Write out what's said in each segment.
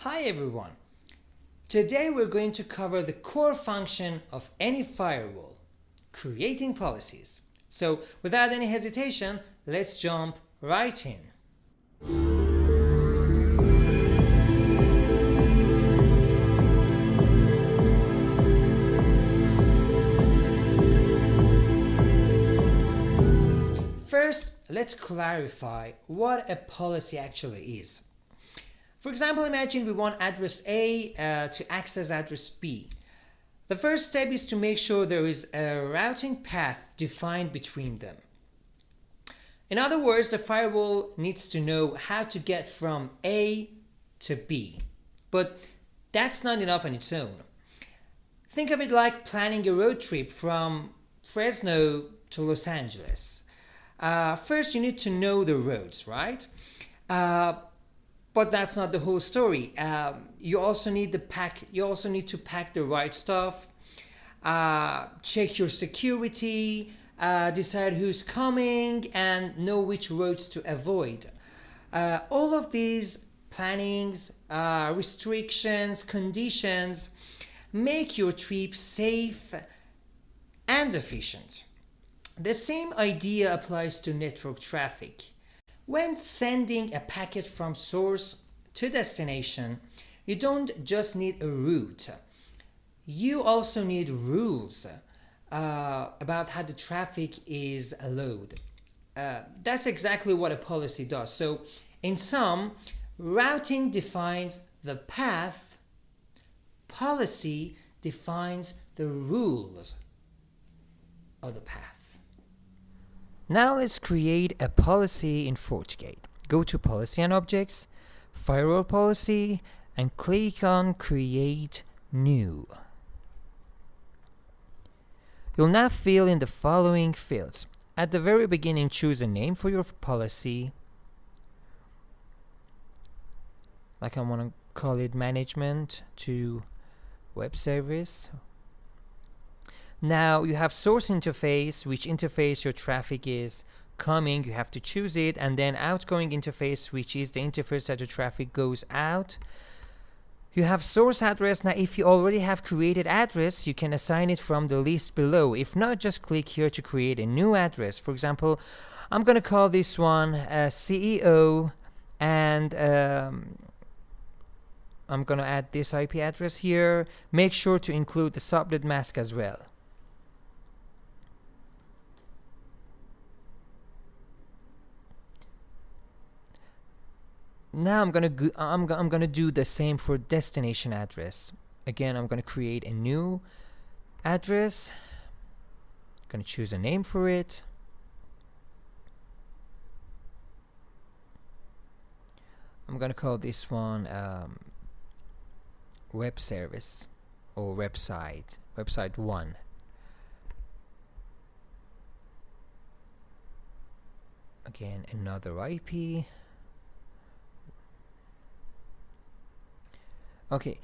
Hi everyone. Today we're going to cover the core function of any firewall, creating policies. So without any hesitation, let's jump right in. First, let's clarify what a policy actually is. For example, imagine we want address A to access address B. The first step is to make sure there is a routing path defined between them. In other words, the firewall needs to know how to get from A to B. But that's not enough on its own. Think of it like planning a road trip from Fresno to Los Angeles. First, you need to know the roads, right? But that's not the whole story. You also need to pack the right stuff, check your security, decide who's coming, and know which roads to avoid. All of these plannings, restrictions, conditions make your trip safe and efficient. The same idea applies to network traffic. When sending a packet from source to destination, you don't just need a route. You also need rules about how the traffic is allowed. That's exactly what a policy does. So, in sum, routing defines the path, policy defines the rules of the path. Now let's create a policy in Fortigate. Go to Policy and Objects, Firewall Policy, and click on Create New. You'll now fill in the following fields. At the very beginning, choose a name for your policy. Like I want to call it Management to Web Service. Now you have source interface, which interface your traffic is coming. You have to choose it, and then outgoing interface, which is the interface that the traffic goes out. You have source address. Now if you already have created address, you can assign it from the list below. If not, just click here to create a new address. For example, I'm going to call this one CEO, and I'm going to add this IP address here. Make sure to include the subnet mask as well. Now I'm gonna do the same for destination address. Again, I'm gonna create a new address. Gonna choose a name for it. I'm gonna call this one web service or website 1. Again, another IP. Okay,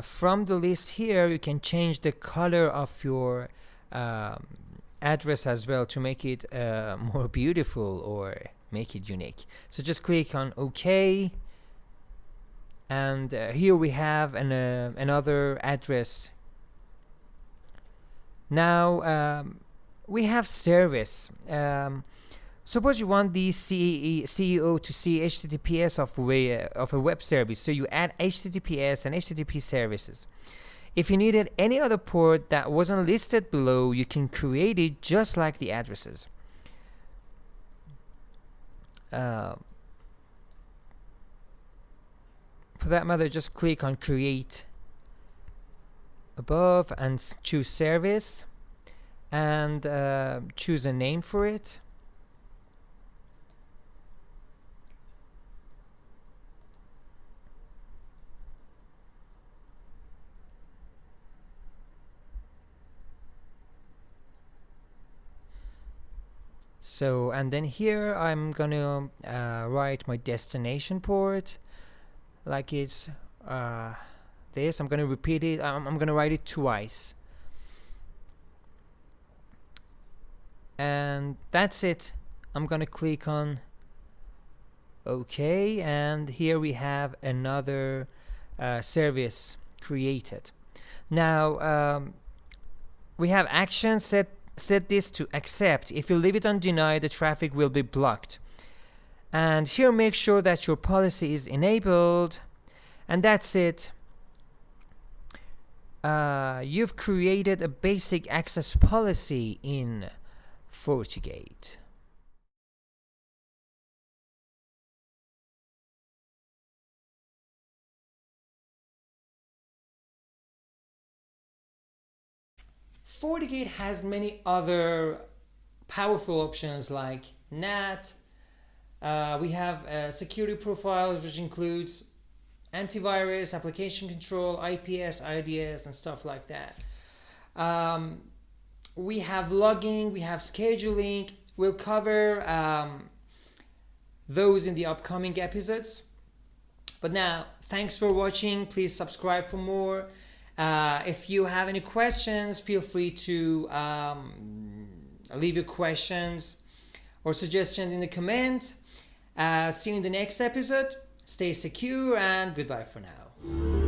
from the list here, you can change the color of your address as well to make it more beautiful or make it unique. So just click on OK, and here we have another address. Now we have service. Suppose you want the CEO to see HTTPS of a web service, so you add HTTPS and HTTP services. If you needed any other port that wasn't listed below, you can create it just like the addresses. For that matter, just click on Create above and choose Service, and choose a name for it. So, and then here I'm gonna write my destination port like it's this. I'm gonna repeat it. I'm gonna write it twice, and that's it. I'm gonna click on OK, and here we have another service created. Now we have action set this to accept. If you leave it on deny, the traffic will be blocked. And here make sure that your policy is enabled, and that's it. You've created a basic access policy in Fortigate. Fortigate has many other powerful options like NAT. We have security profiles, which includes antivirus, application control, IPS, IDS, and stuff like that. We have logging, we have scheduling. We'll cover those in the upcoming episodes. But now, thanks for watching. Please subscribe for more. If you have any questions, feel free to leave your questions or suggestions in the comments. See you in the next episode. Stay secure and goodbye for now.